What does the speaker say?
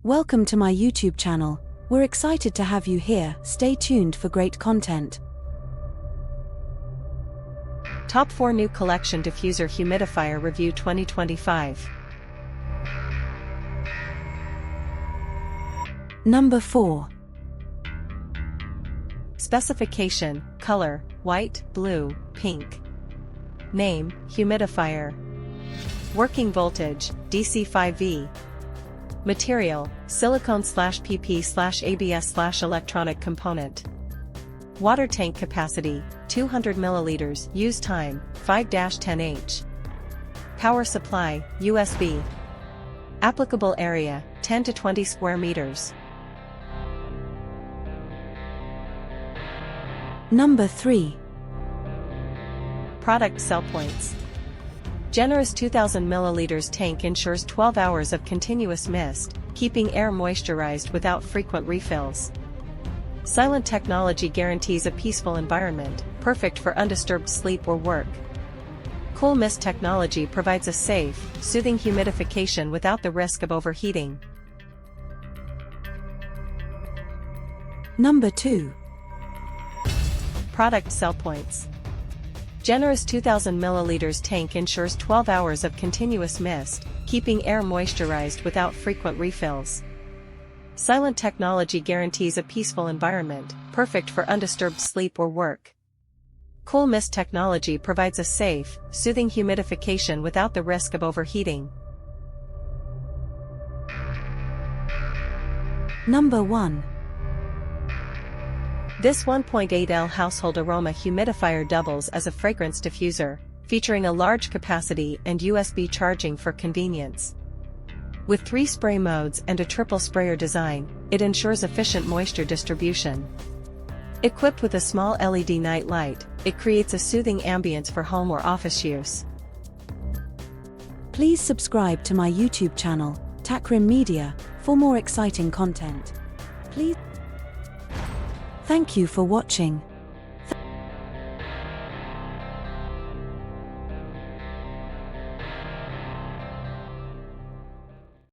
Welcome to my YouTube channel. We're excited to have you here. Stay tuned for great content. Top 4 New Collection Diffuser Humidifier Review 2025. Number 4. Specification: color, white, blue, pink. Name: Humidifier. Working voltage: DC 5V. Material: silicone/PP/ABS/electronic component. Water tank capacity: 200 ml. Use time: 5-10H. Power supply: USB. Applicable area: 10 to 20 square meters. Number 3. Product sell points. Generous 2000 ml tank ensures 12 hours of continuous mist, keeping air moisturized without frequent refills. Silent technology guarantees a peaceful environment, perfect for undisturbed sleep or work. Cool mist technology provides a safe, soothing humidification without the risk of overheating. Number 2. Product sell points. Generous 2000 ml tank ensures 12 hours of continuous mist, keeping air moisturized without frequent refills. Silent technology guarantees a peaceful environment, perfect for undisturbed sleep or work. Cool mist technology provides a safe, soothing humidification without the risk of overheating. Number 1. This 1.8L household aroma humidifier doubles as a fragrance diffuser, featuring a large capacity and USB charging for convenience. With 3 spray modes and a triple sprayer design, it ensures efficient moisture distribution. Equipped with a small LED night light, it creates a soothing ambience for home or office use. Please subscribe to my YouTube channel, Takrim Media, for more exciting content. Thank you for watching.